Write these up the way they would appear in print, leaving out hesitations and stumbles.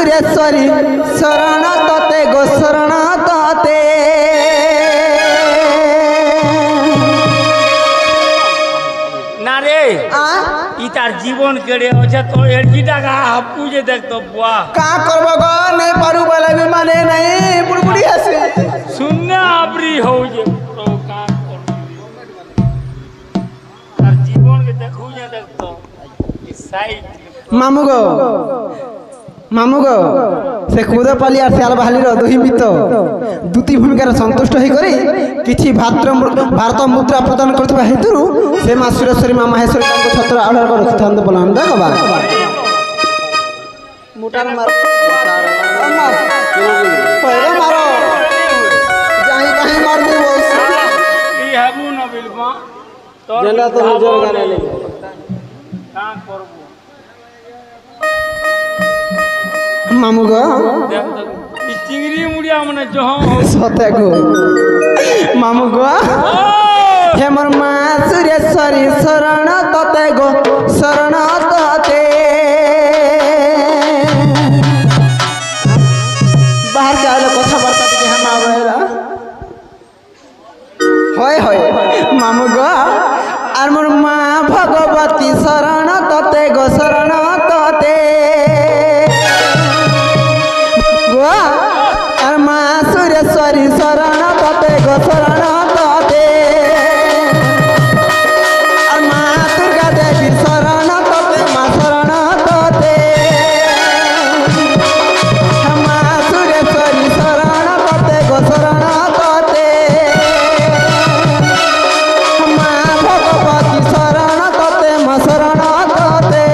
सुरेश्वरी शरण तते गो शरण तते ना रे इतार जीवन केड़े होছে তো এড়কি টাকা হাপু যে দেখতো বুয়া का करबो गो नहीं पारू वाला भी माने नहीं बुड़बुड़ी हसे सुनने आबरी हो जे तो का करबी तार जीवन के देखू जे देखतो ई साइड मामू गो से खुद पाली और सियाल बहालीर दुही मित दुती भूमिकार संतुष्ट हो किछि भारत मुद्रा प्रदान करथिबा हेतुरु से मां सुरेश्वरी मां माहेश्वरी को छत्र आधार कर रखिथान बोलाम देखबा मुटार मार मार पहले मारो जाई कहीं मार दे बस ई हबु न बिलबा तोर जेला तो जोर गाने ले का करबो मामू गो ई चिंगरी मुड़िया मने जहां सते गो मामू गो हे मोर मां सुरेश्वरी शरण तते गो शरण तते बाहर के आलो कथा बार्ता के हम आवेला होय होय मामू गो आर मोर मां भगवती शरण तते गो शरण तते और मां सुरेश्वरी शरण तते गो शरण तते और मां दुर्गा देवी शरण तते मां शरण तते मां सुरेश्वरी शरण तते गो शरण तते मां भगवती शरण तते मां शरण तते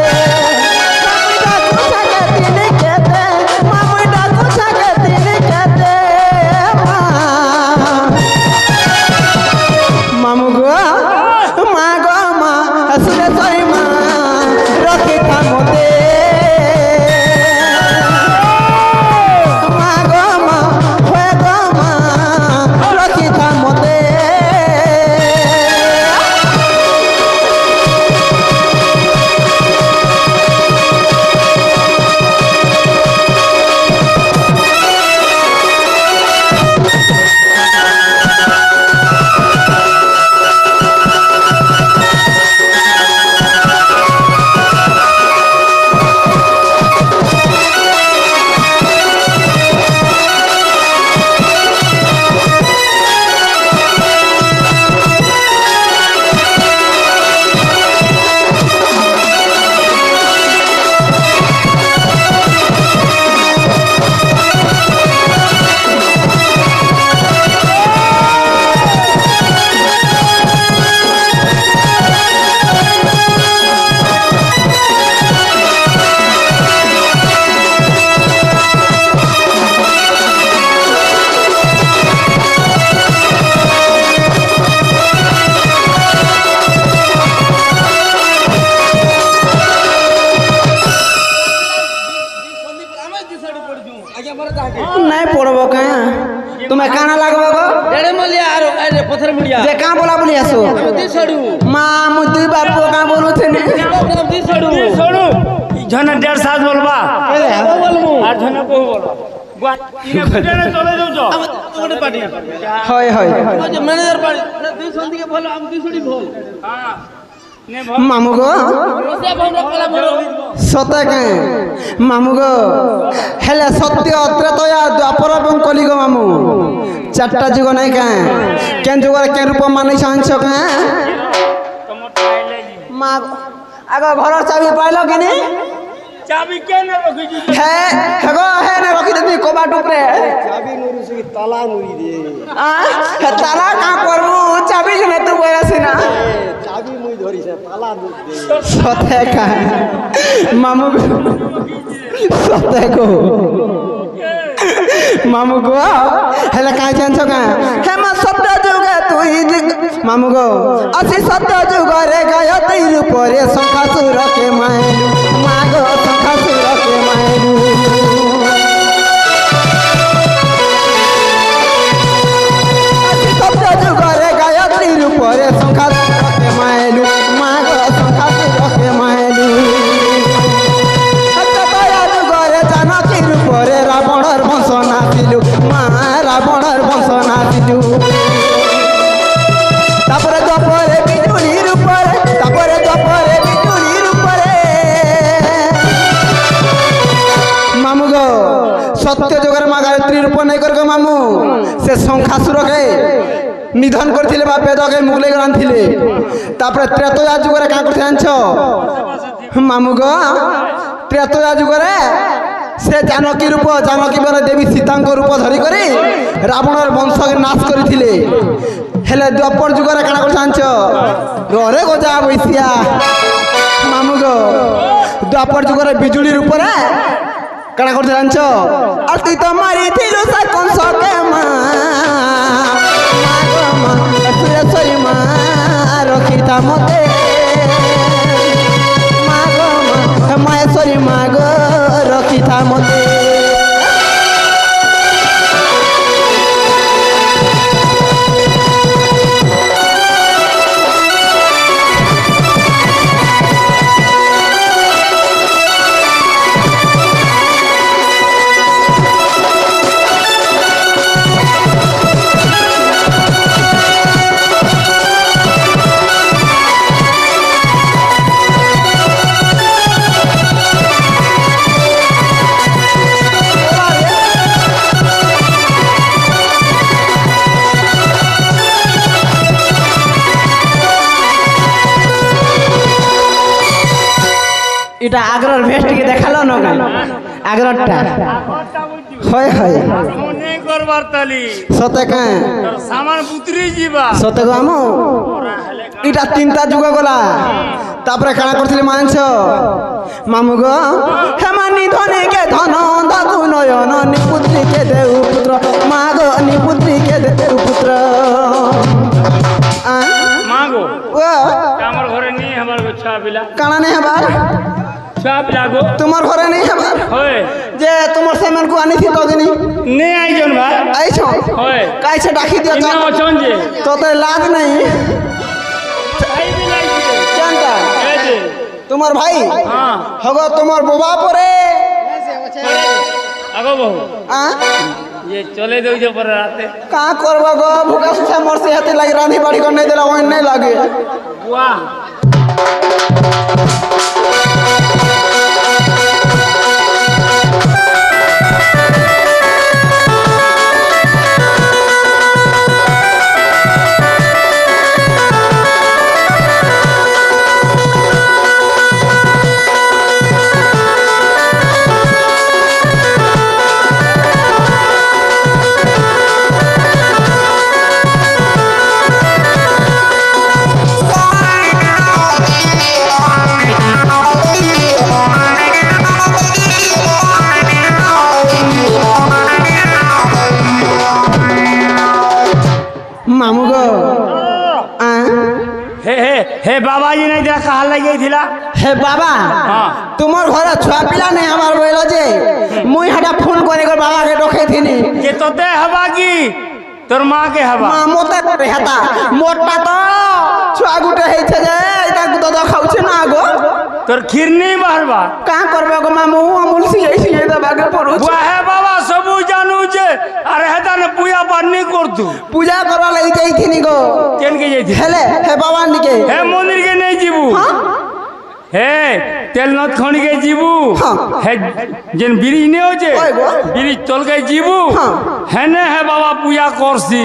नहीं पड़बो का तुम्हें काना लागबो गो डेढ़े मलिया आरो अरे पत्थर मुड़िया जे का बोला बोली आसो दी सडू मां मुदी बापू का बोलू थे ने दी सडू झने 1.5 साल बोलबा बोलमु आ झने को बोलबा गुआ इने गुडे चले जाऊ गोटे पार्टी होय होय मैनेजर पार्टी दी संदी के बोल हम दी सडी बोल हां मामू गो सते के मामू गो हेले सत्य त्रेतया द्वापर एवं कलिग मामू चारटा जुग नहीं का केन जुग के रूप माने सांस का मां आगो घर चाबी पाइलो कि नहीं चाबी के न रखी है हेगो है न रखी देती कबाट ऊपर चाबी नुरी से ताला नुरी दे ताला का करबू चाबी जने तू बोला सिना चाबी मुई धरी से ताला नुरी दे सते का मामू सते को मामू गो हेले का जानछ का हे मा सत्य जुग तू मामू गो असि सत्य जुग रे गायत्री रूप रे शंखासुर के मायलू मागो शंखासुर के मायलू असि सत्य जुग रे गायत्री रूप रे शंखासुर के मायलू मागो शंखासुर के मायलू सत्य जुग रे जानकी रूप সত্য যুগের মা গায়ত্রী রূপ নেই করে মামু সে সংখ্যাসুরকে নিধন করছিলে বা বেদকে মুগলে আনছিলে তারপরে ত্রেতয়া যুগরে কাঁ করতে জানছ মামু গো ত্রেতয়া যুগরে সে জানকী রূপ জানকী বলে দেবী সীতাঙ্ক রূপ ধরি করে রাবণের বংশকে নাশ করেছিলে হেলে দ্বাপর যুগরে কাঁ করতে জানছ রে গোজা বৈশিয়া মামু গো দ্বাপর যুগরে বিজুলির উপরে কানা করতে জানছ আর তুই তো মারিছিল সে কংসকে মা সুরেশ্বরী মা রক্ষিতা মতে মা গো মা মায়েশ্বরী মা গো রক্ষিতা মতে এটা আগ্রর ভেস্টকে দেখালো না আগ্ররটা হয় হয় মনে করবার তালি সতে কাঁ সামান পুত্রি যাবা সতে গো আমু এটা তিনটা যুগ গলা তারপরে কানা করছিলি মানছ মামু গো হেমানি ধনীকে ধন দাদু নয়ন নিপুত্রীকে দেউ পুত্র মা গো নিপুত্রীকে দেউ পুত্র মা গো ও আমার ঘরে নেই আমার ছা পিলা কানা নেই হবার ছা পিলা গো তোমার ঘরে নেই হবার হয় যে তোমার সেমেনকু আনিছি তদিনী নে আইজন ভাই আইছ হয় কাইছে ডাকি দিও ইনা অছন যে তোতে লাজ নাই আই বিলাইছে কেনটা এই যে তোমার ভাই হ্যাঁ হগো তোমার বোবা পরে আগো বহু আ ये चले दो जो पर राते का करबो गो भूखा सुखा मरसे हाथे लागे रांधी बाड़ी कर नहीं देला ओइन नहीं लागे वाह मामू गो आ हे बाबा जी ने देखा हाल लगे थिला हे बाबा हाँ। তোমার ঘরে ছুয়া পিলা নেই আমার বইল যে মুই হাটা ফোন করে করে বাবাকে ডকে থিনি যে তোতে হবা কি তোর মা কে হবা মা মতে করে হেতা মোটা তো ছুয়া গুটে হইছে যে এটা তো দেখাউছে না গো তোর খিরনি বাহরবা का करबो गो मामू अमूल सिए दबाके पड़ुछ वाहे बाबा सबू जानू जे अरे हेता ने पूजा पानी करतु पूजा करवा लई जाइथिनी गो केन के जाई हेले हे बाबा निके हे मंदिर के नहीं जीबू हाँ? हे तेलनथ खणी के जीबू हाँ। हे जेन ब्रिज ने हो जे ओए गो। ब्रिज तोल के जीबू हाँ। है ने है बाबा पूजा करसी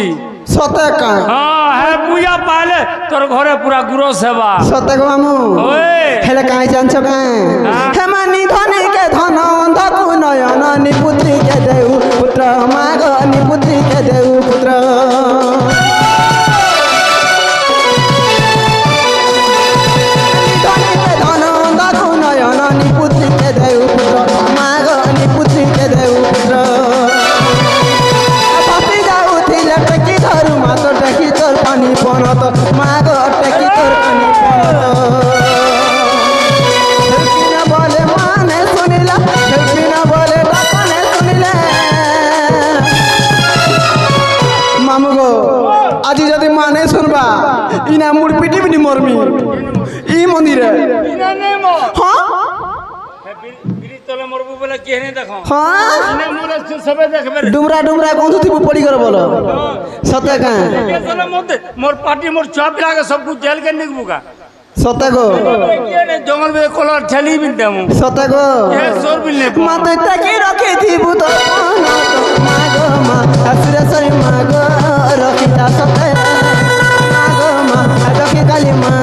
सते का हाँ है पूजा पाले तोर घरे पूरा गुरो सेवा सते गो मामू ओए हेले काई जानछ का हाँ। हे मानी धनी के धन धकु नयन निपुत्री के देउ पुत्र माग निपुत्री के देउ पुत्र धनी के धन धकु नयन निपुत्री के देउ पुत्र माग निपुत्री के देउ पुत्र बापी जाऊ थिले टेकी धरु मात टेकी तोर पानी पनत माग टेकी तोर पानी पनत हेल्पिना बोले माने सुनिला हेल्पिना बोले डाकने सुनिले मामू गो आज जदि माने सुनबा इना मुड़ पिटी बिनी मरमी ई मंदिरे इना ने मो हां हे ब्रिज तले मरबू बोले केने देखो हां इना मोरे सबे देखबे डुमरा डुमरा गंधु थी पड़ी कर बोलो सते का के चले मते मोर पार्टी मोर चाप लागे सब कुछ जेल के निकबुका सते गो केने जंगल में कलर ठेली बिन देमु सते गो ये सोर बिन ने माते तकी रखी थी बुतो ମହେଶ୍ୱରୀ ମା ଗୋ ରଖିଥା ସତେ ମା ଗୋ ମା ରଖି କାଲି ମା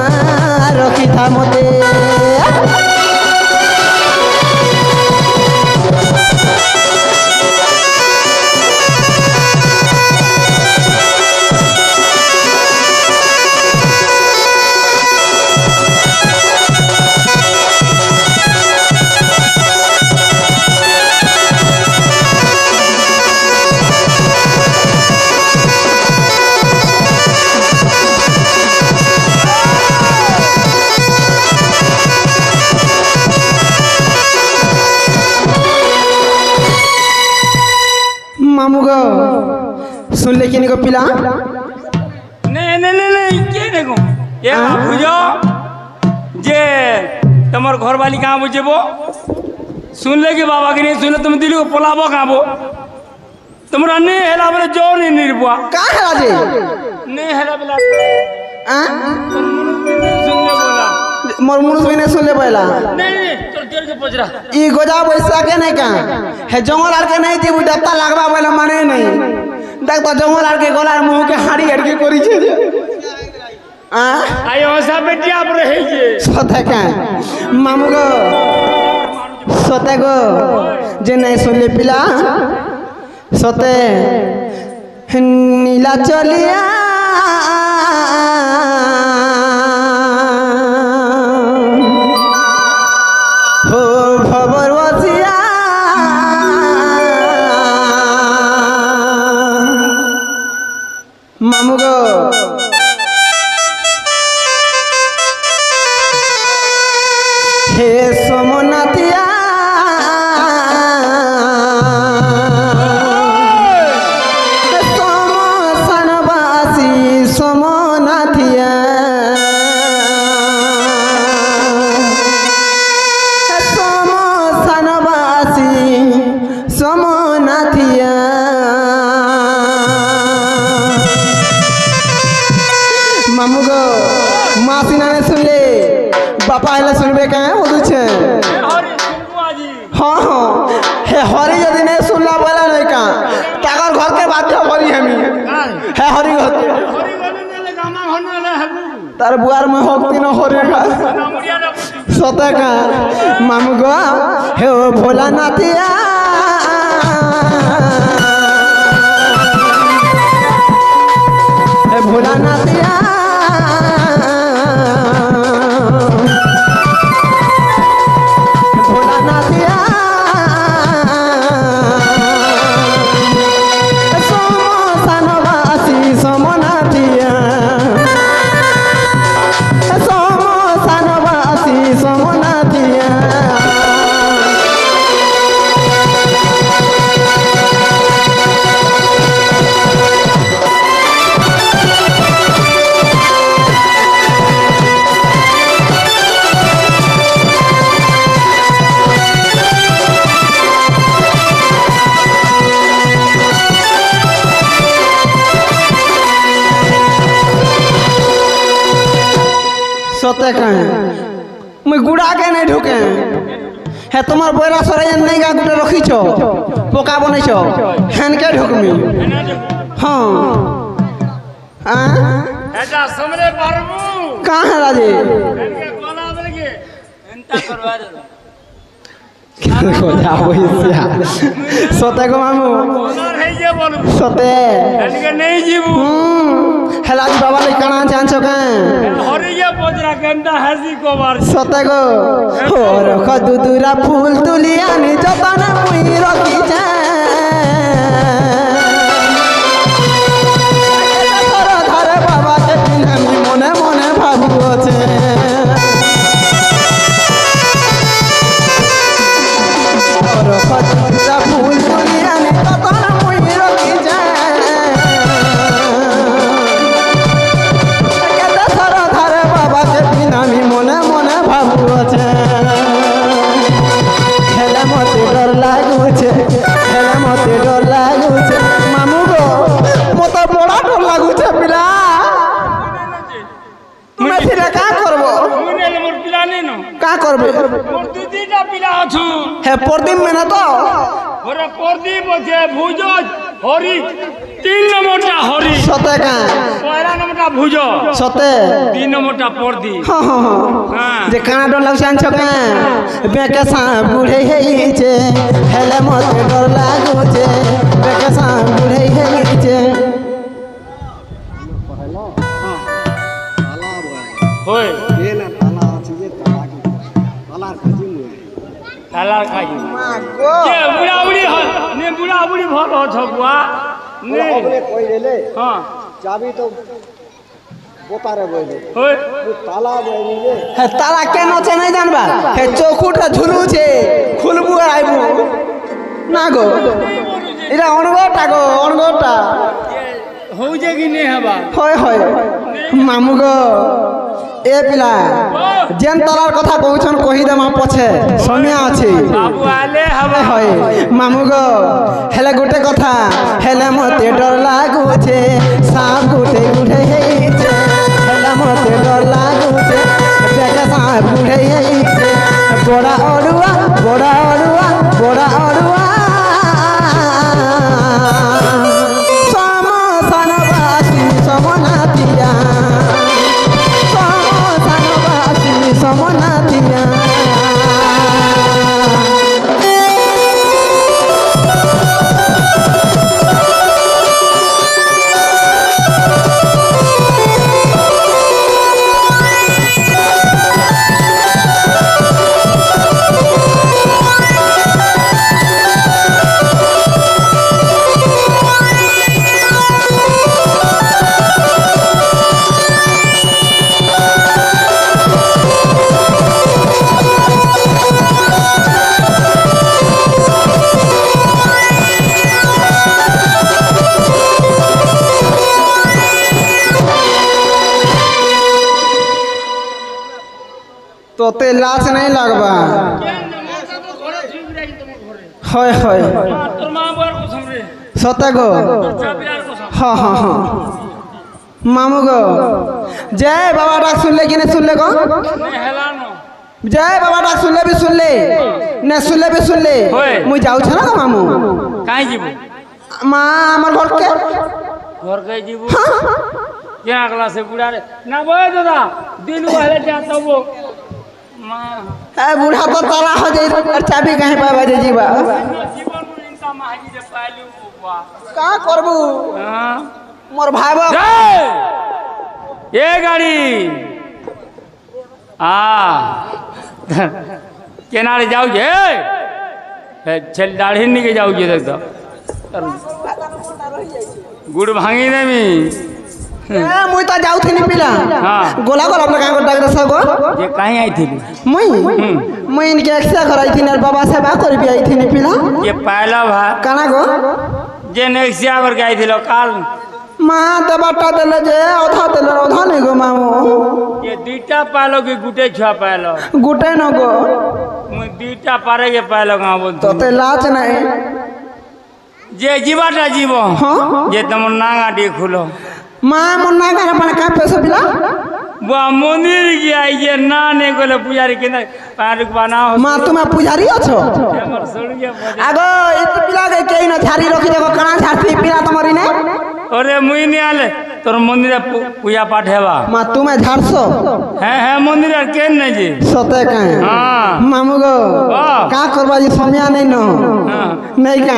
ରଖିଥା ମତେ मामू गो सुन ले किन को पिला नहीं नहीं नहीं नहीं के नहीं को ये बुझो जे तमर घर वाली कहाँ बुझेबो सुन ले कि बाबा की नहीं सुन तुम दिल को पोलाबो कहाँ बो तुमरा नहीं हेला बोले जो नहीं निर्बुआ का है राजे नहीं हेला बोला हां सुन ले बोला मोर मुनुस भी नहीं सुन ले पहला नहीं नहीं चल तेरे के पजरा ई गोजा पैसा के नहीं का है जंगल आर के नहीं थी वो डत्ता लागबा बोले माने नहीं देख तो जंगल आर के गोलार मुंह के हाड़ी हट के करी छे आयो सब बेटिया आप रहे जे सते का मामू गो सते गो जे नहीं सुन ले पिला सते नीला चलिया हो भवर बसिया मामू गो हे सोमनाथिया सोमसनवासी सोमनाथिया सोमसनवासी सोमनाथिया मामू गो मासी नाने सुन ले बापा हेला सुनबे कहाँ बोलू छे हरी सुनबुआ जी हाँ हाँ हे हरी यदि नहीं सुनला बोला नहीं का ताकर घर के बात हरी हमी है हरी होते हरी गने ने ले गामा होने ले हबू तार बुआर में होती न हरी का नामरिया ना सते का मामू गो हे ओ भोलानाथिया हे भोलानाथिया भोलानाथिया सोमसनवासी सोमनाथिया सोमसनवासी सोमनाथिया सते कहे मैं गुड़ा के नहीं ढुके है तुम्हार बोरा सराय नहीं गा गुटे रखी छो पोका बनै छो हेन के ढुकमी हाँ ऐसा समरे परमु कहाँ है राजे इनके कोला बोले के एंता करवा दे सते को मामू कोला है ये बोलू सते इनके नहीं जीवू हेलाजी बाबा ने कणा जान छो कहाँ हरी ये पोजरा गंदा हसी को मार सते को हो रख दुदुरा फूल तुलिया नि जतन मुई रखी जा धरे बाबा के पिन्हमी मने मने भाबू छे रख दुदुरा फूल तुलिया नि जतन मुई रखी जा धरे बाबा के पिन्हमी मने मने भाबू छे हेले मते डर लागुछे हेले मते डर लागुछे मामू गो मते बड़ा डर लागुछे पिला तुमे फिर का करबो मुने ले मोर पिला नहीं नो का करबे मोर दीदीटा पिला अछु हे परदिन में ना तो ओरे परदी बचे भुजो হরি 3 নম্বরটা হরি সতে কা পয়লা নম্বরটা ভুজ সতে 2 নম্বরটা পর্দি হ্যাঁ যে কানা ডর লাগছে আনছ কা বেকে সা বুড়ে হেইছে হেলে মতে ডর লাগুছে বেকে সা বুড়ে হেইছে তালা বলে হই এ না তালা আছে যে তালা কি তালার কাজে মুই তালার খাই মা গো যে বুড়া বুড়ি হয় নে বুড়া বুড়ি ভালো ছবুয়া নে ওরে কই দেলে হ্যাঁ চাবি তো বোতারে বইলে হই তালা বইনি যে হে তারা কেন আছে নাই জানবা হে চৌকুটা ঝুলুছে খুলবু আর আইবু না গো এটা অনগটা গো অনগটা হউ যে কি নে হবা হয় হয় মামু গো এ পিলা যেন তালার কথা কହୁছন কহি দেমা পছে সময় আছে বাবু আলে হবা হয় মামু গো হেলে গোটে কথা হেলে মতে ডর লাগুছে সাপ গুটে গুটে হেইছে হেলে মতে ডর লাগুছে দেখা সাপ গুটে হেইছে বড়া অড়ুয়া বড়া অড়ুয়া বড়া অড়ুয়া সমসানবাসী সমনাথিয়া সমসানবাসী সমনাথিয়া তোতে লাশ নাই লাগবা হয় হয় তোর মা বড় কসম রে সতে গো চাবি আর কসম हाँ हाँ हाँ मामू गो जय बाबा डाक सुन ले कि नहीं सुन ले गो নে হেলানো जय बाबा डाक सुन ले भी सुन ले न सुन ले भी सुन ले होय। मुझे जाऊ छ ना गो मामू কাই যাব माँ আমার ঘর কে ঘর কে যাব কেনা ক্লাসে বুড়া রে না বয় দাদা দিন হলে যা তব মা ए बूढ़ा तो ताला हो जाई और चाबी कहीं पावा जे जीवा জীবন ইনকা মাহি যে পাইলু বাবা का करबू হ্যাঁ मोर भाई बा जय ये गाड़ी आ केनारे जाऊ जे छेल दाढ़ी निके जाऊ जे देख गुड़ भांगी देमी ए मुई तो जाऊ थी पिला हाँ। गोला गोला अपना का डाक दस गो ये कहीं आई थी मुई इनके एक्सरे कराई थी ना बाबा से बात कर भी आई थी पिला ये पहला भा काना गो जे नेक्सिया कर के आई थी काल माँ दबाटा दिले जे औधा नहीं गो मामू ये दुईटा पालो की गुटे छुआ पालो गुटे न गो मुई दुईटा पारे के पालो गाँव बोलते तोते लाच नहीं जे जीवाटा जीव हाँ जे तुम नागा डी खुलो माँ मुन्ना का अपन का पैसा पिला बुआ मंदिर गया ये ना ने गोले पुजारी के पारुक बनाओ माँ तुम्हें पुजारी अछो हमर सुन के बजे आगो इत पिला के केई न झारी रखी देखो कना झारती पिला तुम्हारी ने अरे मुई नहीं आले तोर मंदिर पूजा पाठ हेबा माँ तुम्हें झारसो है मंदिर के नहीं जी सते का हाँ मामू गो हाँ। का करबा जी समय नहीं न हाँ नहीं का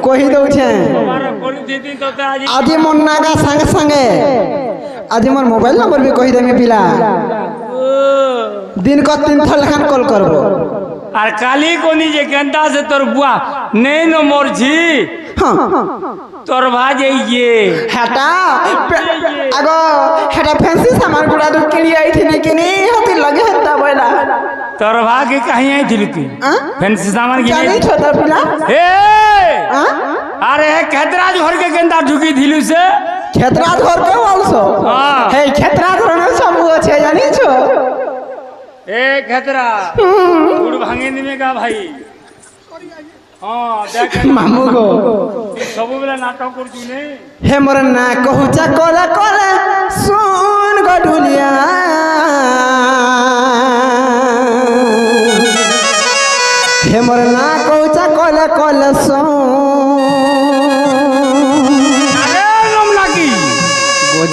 कही दो छे हमारा कोली दीदी तो आज आज मुन्ना का संगे संगे आज मोर मोबाइल नंबर भी कही देमी पिला दिन को 3 थल लखन कॉल करबो और काली कोनी जे केंता से तोर बुआ नहीं न मोर छी हाँ तोर भाजे ये हेटा आगो हेटा फैंसी सामान गुड़ा तो किनी आई थी नहीं किनी होती लगे हत्ता बोला तोर भागे कहीं आई थी तू हाँ? फैंसी सामान की जानी छोटा पिला ए हाँ? अरे खेतराज घर के केंता ढुकी थिलु से क्षेत्राज घर के बोलसो हाँ। हे क्षेत्राज घर में सब अच्छे जानी छो ए खेतरा गुड़ भांगे निमे का भाई हाँ देख मामू गो सब बेला नाटक कर तू नहीं हे मोर ना कहूचा कोला कोला सुन गो ढुलिया हे मोर ना कहूचा कोला कोला सुन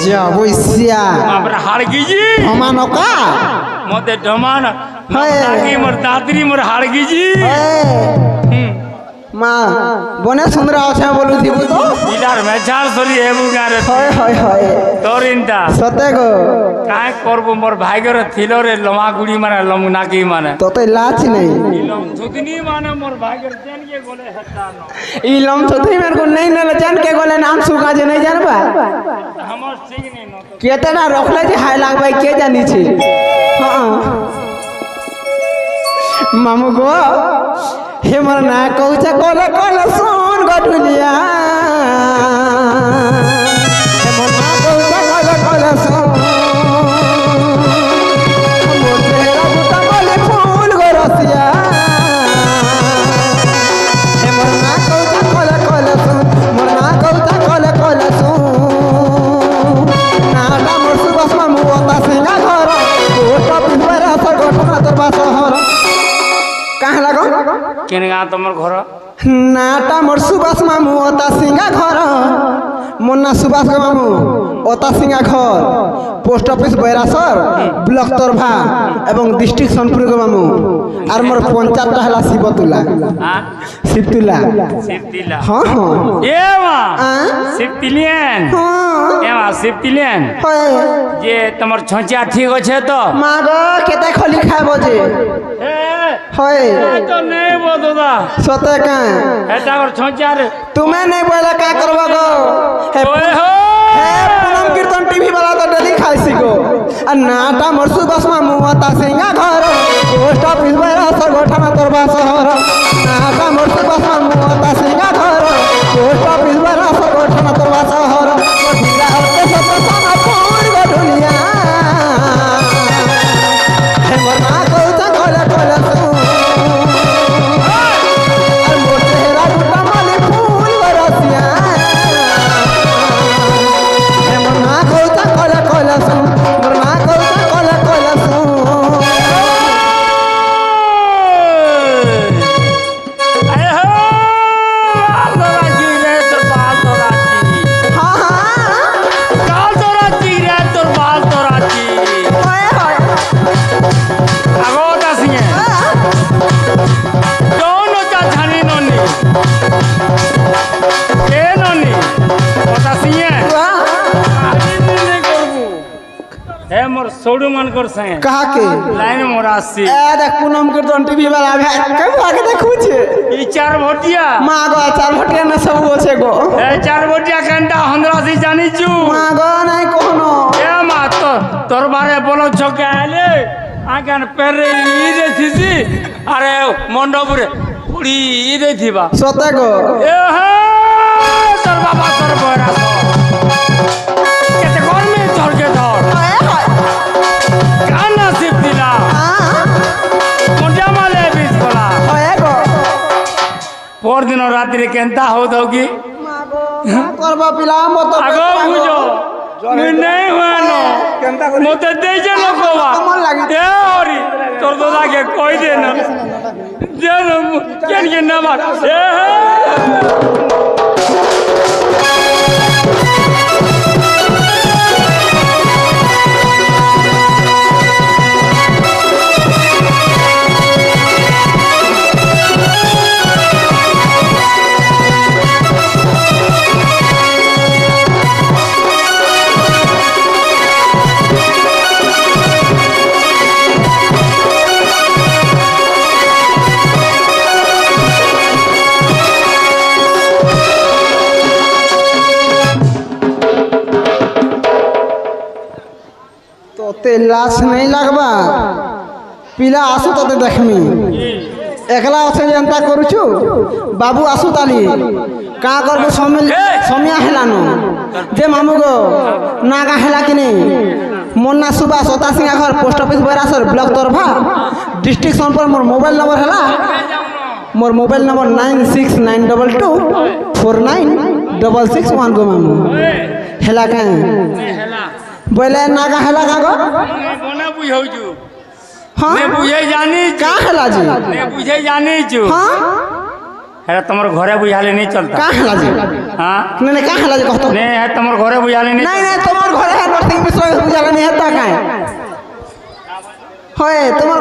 যা বৈশিয়া বাপরে হাড় গিজি সমানকা মতে ডমান হয়। নাকি মোর দাদরি মোর হাড় গিজি মা বনে সুন্দর আছে বলু দিব তো ইলার মেছাল সরি হেবু গারে হয় হয় হয় তোরিনটা সতে গো কাই করব মোর ভাইগর থিলরে লমা গুড়ি মানে লমু নাকি মানে তোতে লাচ নেই লম থুদিনি মানে মোর ভাইগর তেন কে গলে হেতা ন ই লম ছতরি মের কো নেই না জান কে গলে নাম সুকা যে নেই জানবা हमर सिंह ने न तो কেতেনা রখলে যে হাই লাগবে কে জানিছে হ্যাঁ মামু গো হে মোর না কৌছে কলে কলে শুন গটুলিয়া হে মোর না কৌছে কলে কলে শুন মোর চেহারা বুটা বলে ফুল গো রসিয়া হে মোর না কৌছে কলে কলে শুন মোর না কৌছে কলে কলে শুন নাটা মোর সুবাস মামু ওতা সিংহা ঘর কোটা পিছবারে আসর ঘটনা তোর বাসহর কাহ লাগো केन गा तमर घर নাটা মোর সুবাস মামু ওতা সিংহা ঘর মোর না সুবাস মামু ওতা সিংহা ঘর পোস্ট অফিস বৈরাসর ব্লক তরভা এবং ডিস্ট্রিক্ট সোনপুর গো মামু আর মোর পঞ্চায়েতটা হলা শিবতুলা हां শিবতুলা सिप्तिला হ্যাঁ হ্যাঁ ए मा হ্যাঁ सिप्तिलियन হ্যাঁ ए मा सिप्तिलियन হয় जे तमर छोचिया ठीक होछे तो মা গো কেতে খলি খাইব যে ए হয় तो नहीं बोदोदा সতে কা एटा और छोचिया रे তুমি नहीं बोले का करब गो ओए हो हे पूनम कीर्तन टीवी वाला तो डेली खाइसी गो आ नाटा मरसु बस मामू ता सिंगा घर पोस्ट ऑफिस बरा सर गोठाना तोरबा शहर नाटा मरसु बस मामू ता सिंगा घर पोस्ट ऑफिस बरा सर गोठाना तोरबा शहर ढीला होते सब सामा पूर गो दुनिया हे मोर ना कहता कोले कोले सु আর মোর চেহারা বুটা মালে ফুল বরসিয়া হে মোর না কইতা কলে কলে শুন মোর না কইতা কলে কলে শুন अरे हो बाल तो राजी হ্যাঁ হ্যাঁ काल तो राजी रे तोर बाल तो राजी হয় হয় আগো দাসিয়ে दोनों चा छानी नोनी ए नोनी দাসিয়ে আজি দিনে করবু হে মোর সৌড়ু মান কর সঙ্গে कहा के লাইন মোর আসছি এ দেখ पूनम कीर्तन टीवी वाला भाई कब आगे देखुछे ই চার ভটিয়া মা গো চার ভটিয়া না সব আছে গো এ চার ভটিয়া কান্টা হন্দ্রাসি জানিছু মা গো নাই কোনো এ মা তো তোর বারে বলো ছকে আইলে আগান পেরে ই দেখিছি আরে মণ্ডপরে পুড়ি ই দেখিবা সতে গো এ হে তোর বাবা তোর বয়রা কেতে কর্মে তোরকে ধর হয় হয় কান্না শিব দিলা মজা মালে বিষ গলা হয় গো পরদিন রাত্রে কেনতা হো দৌকি মা গো করবা পিলা মত আগো বুঝো মুই নেই হুয়ানো মতে দেইছে লোকবা কেমন লাগি এ হরি তোর দাদাকে কই দে না যেন কেন কেন না মার এ হে তোতে লাশ नहीं लगबा पिला आसु তোতে দেখমি একলা আছে যেনতা করুছু বাবু আসু তালি কা করবো সমিয়া হেলানো যে মামু গো নাগা হেলা কিনে মোন্না সুবাস ওতা সিংহা ঘর পোস্ট অফিস বৈরাসর ব্লক তরফা ডিস্ট্রিক্ট সোনপুর মোর মোবাইল নম্বর হেলা মোর মোবাইল নম্বর 9692249661 গো মামু হেলা কা হেলা বলে নাগা হেলা কা গো বনা বুঝাউছু হ্যাঁ নে বুঝাই জানি কা হেলা জি নে বুঝাই জানিছু হ্যাঁ হ্যাঁ তোমার ঘরে বুঝালে नहीं चलता কা হেলা জি हाँ নে কা হেলা জি কত नहीं है तुम्हारे घरे बुझाले नहीं नहीं नहीं তোমার ঘরে নরসিংহ মিশ্র পূজা নিয়ে হেতা কায় হয় তোমার